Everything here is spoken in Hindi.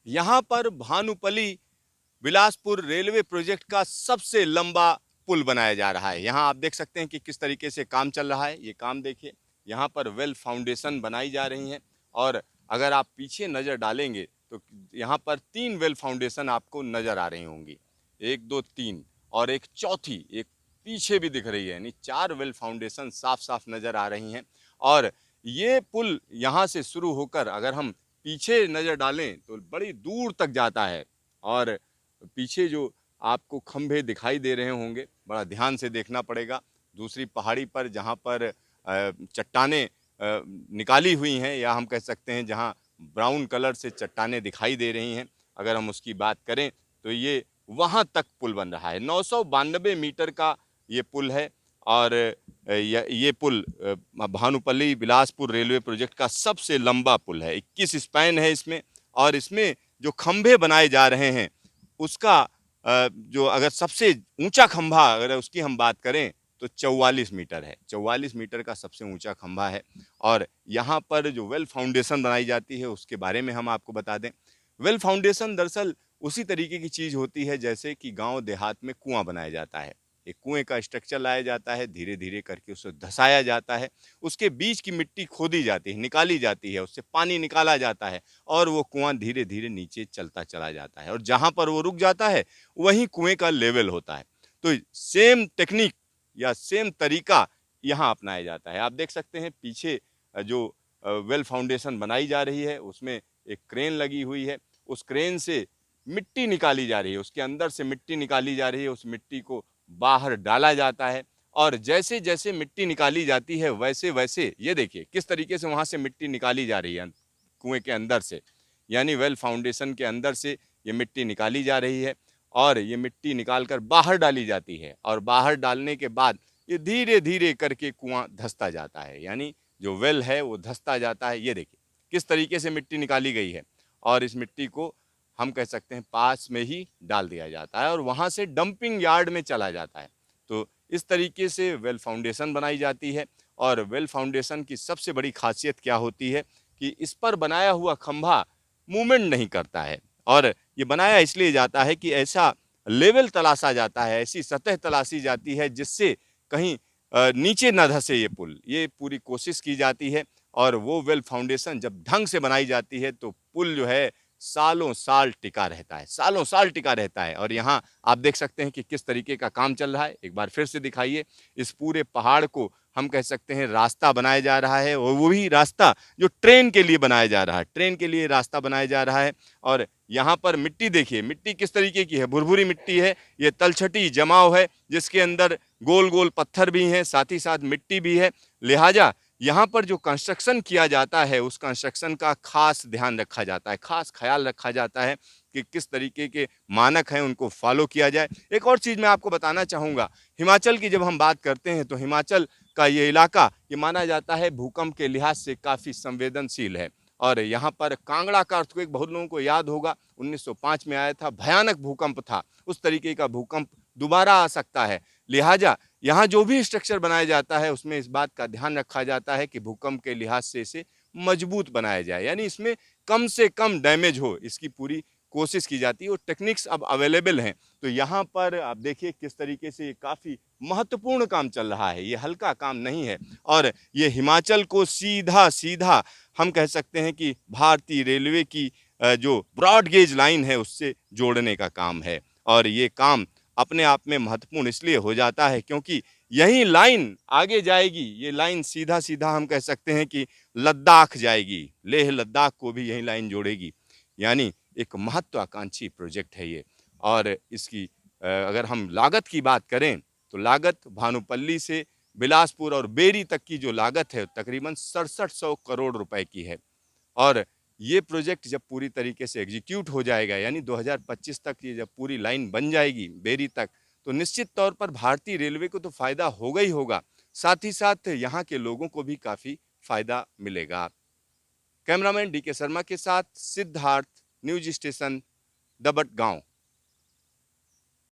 यहाँ पर भानुपल्ली बिलासपुर रेलवे प्रोजेक्ट का सबसे लंबा पुल बनाया जा रहा है। यहाँ आप देख सकते हैं कि किस तरीके से काम चल रहा है। ये काम देखिए, यहाँ पर वेल फाउंडेशन बनाई जा रही हैं और अगर आप पीछे नज़र डालेंगे तो यहाँ पर 3 वेल फाउंडेशन आपको नज़र आ रही होंगी। 1, 2, 3 और एक चौथी एक पीछे भी दिख रही है, यानी 4 वेल फाउंडेशन साफ-साफ नज़र आ रही हैं। और ये पुल यहाँ से शुरू होकर अगर हम पीछे नज़र डालें तो बड़ी दूर तक जाता है और पीछे जो आपको खंभे दिखाई दे रहे होंगे, बड़ा ध्यान से देखना पड़ेगा। दूसरी पहाड़ी पर जहाँ पर चट्टानें निकाली हुई हैं, या हम कह सकते हैं जहाँ ब्राउन कलर से चट्टानें दिखाई दे रही हैं, अगर हम उसकी बात करें तो ये वहाँ तक पुल बन रहा है। 992 मीटर का ये पुल है और ये पुल भानुपल्ली बिलासपुर रेलवे प्रोजेक्ट का सबसे लंबा पुल है। 21 स्पैन है इसमें और इसमें जो खंभे बनाए जा रहे हैं उसका जो अगर सबसे ऊंचा खंभा अगर उसकी हम बात करें तो 44 मीटर है। 44 मीटर का सबसे ऊंचा खंभा है। और यहाँ पर जो वेल फाउंडेशन बनाई जाती है उसके बारे में हम आपको बता दें। वेल फाउंडेशन दरअसल उसी तरीके की चीज़ होती है जैसे कि गांव देहात में कुआं बनाया जाता है। एक कुएं का स्ट्रक्चर लाया जाता है, धीरे धीरे करके उसे धसाया जाता है, उसके बीच की मिट्टी खोदी जाती है, निकाली जाती है, उससे पानी निकाला जाता है और वो कुआं धीरे धीरे नीचे चलता चला जाता है और जहाँ पर वो रुक जाता है वहीं कुएं का लेवल होता है। तो सेम टेक्निक या सेम तरीका यहाँ अपनाया जाता है। आप देख सकते हैं पीछे जो वेल फाउंडेशन बनाई जा रही है उसमें एक क्रेन लगी हुई है। उस क्रेन से मिट्टी निकाली जा रही है, उसके अंदर से मिट्टी निकाली जा रही है, उस मिट्टी को बाहर डाला जाता है और जैसे जैसे मिट्टी निकाली जाती है वैसे वैसे ये देखिए किस तरीके से वहाँ से मिट्टी निकाली जा रही है कुएं के अंदर से, यानी वेल फाउंडेशन के अंदर से ये मिट्टी निकाली जा रही है और ये मिट्टी निकाल कर बाहर डाली जाती है और बाहर डालने के बाद ये धीरे धीरे करके कुआं धंसता जाता है, यानी जो वेल है वो धंसता जाता है। ये देखिए किस तरीके से मिट्टी निकाली गई है और इस मिट्टी को हम कह सकते हैं पास में ही डाल दिया जाता है और वहाँ से डंपिंग यार्ड में चला जाता है। तो इस तरीके से वेल फाउंडेशन बनाई जाती है और वेल फाउंडेशन की सबसे बड़ी खासियत क्या होती है कि इस पर बनाया हुआ खंभा मूवमेंट नहीं करता है और ये बनाया इसलिए जाता है कि ऐसा लेवल तलाशा जाता है, ऐसी सतह तलाशी जाती है जिससे कहीं नीचे न धंसे ये पुल, ये पूरी कोशिश की जाती है। और वो वेल फाउंडेशन जब ढंग से बनाई जाती है तो पुल जो है सालों साल टिका रहता है, सालों साल टिका रहता है। और यहाँ आप देख सकते हैं कि किस तरीके का काम चल रहा है। एक बार फिर से दिखाइए, इस पूरे पहाड़ को हम कह सकते हैं रास्ता बनाया जा रहा है और वो भी रास्ता जो ट्रेन के लिए बनाया जा रहा है, ट्रेन के लिए रास्ता बनाया जा रहा है। और यहाँ पर मिट्टी देखिए, मिट्टी किस तरीके की है, भुरभुरी मिट्टी है, ये तलछटी जमाव है जिसके अंदर गोल गोल पत्थर भी हैं, साथ ही साथ मिट्टी भी है। लिहाजा यहाँ पर जो कंस्ट्रक्शन किया जाता है उस कंस्ट्रक्शन का खास ध्यान रखा जाता है, खास ख्याल रखा जाता है कि किस तरीके के मानक हैं उनको फॉलो किया जाए। एक और चीज़ मैं आपको बताना चाहूँगा, हिमाचल की जब हम बात करते हैं तो हिमाचल का ये इलाका ये माना जाता है भूकंप के लिहाज से काफ़ी संवेदनशील है। और यहाँ पर कांगड़ा का अर्थक्वेक बहुत लोगों को याद होगा, 1905 में आया था, भयानक भूकंप था। उस तरीके का भूकंप दोबारा आ सकता है। लिहाजा यहाँ जो भी स्ट्रक्चर बनाया जाता है उसमें इस बात का ध्यान रखा जाता है कि भूकंप के लिहाज से इसे मजबूत बनाया जाए, यानी इसमें कम से कम डैमेज हो, इसकी पूरी कोशिश की जाती है और टेक्निक्स अब अवेलेबल हैं। तो यहाँ पर आप देखिए किस तरीके से ये काफ़ी महत्वपूर्ण काम चल रहा है, ये हल्का काम नहीं है। और ये हिमाचल को सीधा सीधा हम कह सकते हैं कि भारतीय रेलवे की जो ब्रॉड गेज लाइन है उससे जोड़ने का काम है। और ये काम अपने आप में महत्वपूर्ण इसलिए हो जाता है क्योंकि यही लाइन आगे जाएगी, ये लाइन सीधा सीधा हम कह सकते हैं कि लद्दाख जाएगी, लेह लद्दाख को भी यही लाइन जोड़ेगी, यानी एक महत्वाकांक्षी प्रोजेक्ट है ये। और इसकी अगर हम लागत की बात करें तो लागत भानुपल्ली से बिलासपुर और बेरी तक की जो लागत है तकरीबन 6700 करोड़ रुपए की है। और ये प्रोजेक्ट जब पूरी तरीके से एग्जीक्यूट हो जाएगा, यानी 2025 तक ये जब पूरी लाइन बन जाएगी बेरी तक, तो निश्चित तौर पर भारतीय रेलवे को तो फायदा होगा ही होगा, साथ ही साथ यहाँ के लोगों को भी काफ़ी फायदा मिलेगा। कैमरामैन डी के शर्मा के साथ सिद्धार्थ, न्यूज स्टेशन दबट गांव।